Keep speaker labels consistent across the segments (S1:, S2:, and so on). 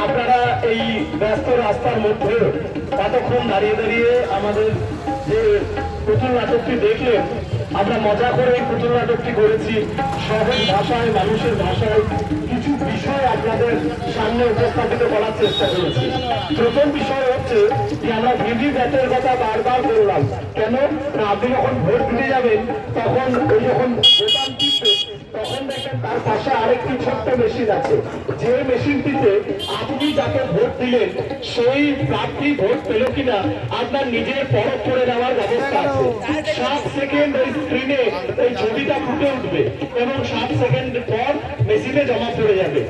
S1: আপনারা এই ব্যস্ত রাস্তার মধ্যে কতক্ষণ দাঁড়িয়ে দাঁড়িয়ে আমাদের যে পুতুল নাটকটি দেখলেন, আমরা মজা করে এই পুতুল নাটকটি করেছি সহজ ভাষায়, মানুষের ভাষায় কিছু বিষয় আপনাদের সামনে উপস্থাপিত করার চেষ্টা করেছি। প্রথম বিষয় হচ্ছে যে আমরা ভিভিপ্যাটের কথা বারবার বললাম কেন, আপনি যখন ভোট দিতে যাবেন তখন ওই যখন বোতাম টিপবে তখন দেখেন তার পাশে আরেকটি ছোট্ট মেশিন আছে, যে মেশিনটিতে আপনি যাকে ভোট দিলেন সেই প্রার্থী ভোট পেল কিনা আপনার নিজের পরখ করে নেওয়ার ব্যবস্থা আছে। 7 সেকেন্ড ওই স্ক্রিনে ওই ছবিটা ফুটে উঠবে এবং 7 সেকেন্ড পর মেশিনে জমা পড়ে যাবে।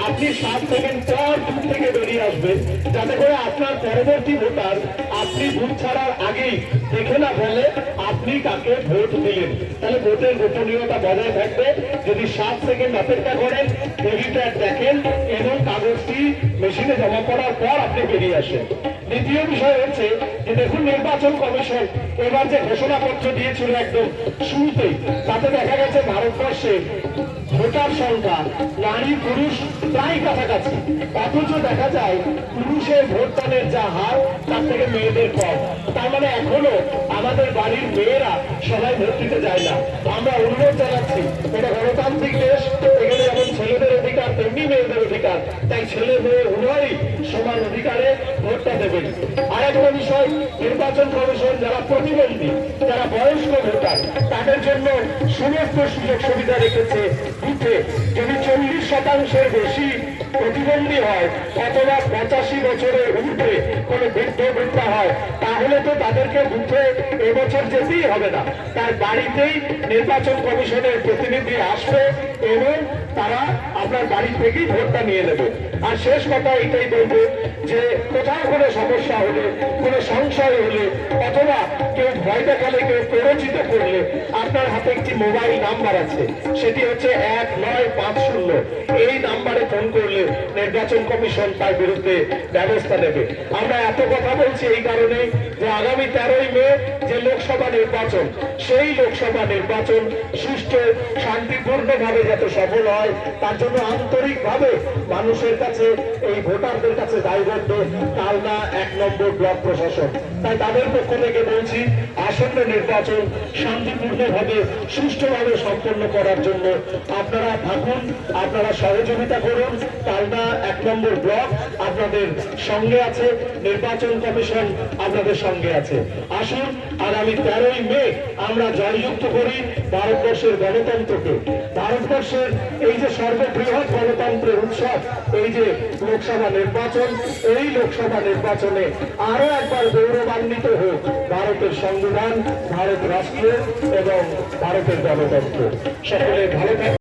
S1: আপনি 7 সেকেন্ড পর বুথ থেকে বেরিয়ে আসবেন যাতে করে আপনার পরবর্তী ভোটার আপনি বুথ ছাড়ার আগেই দেখে না ফেলে আপনি কাকে ভোট দিলেন। তাহলে ভোটের গোপনীয়তা বজায় থাকবে যদি 7 সেকেন্ড অপেক্ষা করেন, ভিভিপ্যাট দেখেন এবং কাগজটি মেশিনে জমা করার পর আপনি বেরিয়ে আসেন। দ্বিতীয় বিষয় হচ্ছে যে দেখুন, নির্বাচন কমিশন এবার যে ঘোষণাপত্র দিয়েছিল একদম শুরুতেই, তাতে দেখা গেছে ভারতবর্ষে ভোটার সংখ্যা নারী পুরুষ প্রায় কাছাকাছি, অথচ দেখা যায় পুরুষের ভোটদানের যা হার তার থেকে মেয়েদের কম। তার মানে এখনো আমাদের বাড়ির মেয়েরা সবাই ভোট দিতে যায় না। আমরা অনুরোধ জানাচ্ছি, এটা গণতান্ত্রিক দেশ, এখানে যেমন ছেলেদের অধিকার তেমনি মেয়েদের অধিকার, তাই ছেলে মেয়ে উভয়ই সমান অধিকারে ভোটটা দেবেন। আরেকটা বিষয়, নির্বাচন কমিশন যারা প্রতিবন্ধী, যারা বয়স্ক ভোটার, তাদের জন্য সমস্ত সুযোগ সুবিধা রেখেছে। বুথে যদি 40% বেশি প্রতিবন্ধী হয় অথবা 85 বছরের ঊর্ধ্বে কোনো বৃদ্ধ বৃদ্ধা হয়, তাহলে তো তাদেরকে বুথে এবছর যেতেই হবে না, তার বাড়িতেই নির্বাচন কমিশনের প্রতিনিধি আসবে এবং তারা আপনার বাড়ি থেকেই ভোটটা নিয়ে নেবে। আর শেষ কথা এটাই বলবো যে কোথাও কোনো সমস্যা হলে, কোনো সংশয় হলে অথবা কেউ ভয় দেখালে, কেউ প্ররোচিত করলে, আপনার হাতে একটি মোবাইল নাম্বার আছে, সেটি হচ্ছে 1950। এই নাম্বারে ফোন করলে নির্বাচন কমিশন তার বিরুদ্ধে ব্যবস্থা নেবে। আমরা এত কথা বলছি এই কারণে যে আগামী 13ই মে যে লোকসভা নির্বাচন, সেই লোকসভা নির্বাচন সুষ্ঠু শান্তিপূর্ণভাবে যাতে সফল হয় তার জন্য আন্তরিকভাবে মানুষের কাছে, এই ভোটারদের কাছে দায়বদ্ধ কালনা 1 নম্বর ব্লক প্রশাসন। তাই তাদের পক্ষ থেকে বলছি, আসন্ন নির্বাচন শান্তিপূর্ণভাবে সুষ্ঠুভাবে সম্পন্ন করার জন্য আপনারা থাকুন, আপনারা সহযোগিতা করুন। কালনা 1 নম্বর ব্লক আপনাদের সঙ্গে আছে, নির্বাচন কমিশন আপনাদের সঙ্গে আছে। আসুন আগামী 13ই মে আমরা জয়যুক্ত করি ভারতবর্ষের গণতন্ত্রকে। ভারতবর্ষের এই যে সর্ববৃহৎ গণতন্ত্রের উৎসব, এই যে লোকসভা নির্বাচন, এই লোকসভা নির্বাচনে আরো একবার গৌরবান্বিত হোক ভারতের সংবিধান, ভারত রাষ্ট্র এবং ভারতের গণতন্ত্র। সকলে ভালো থাকুন।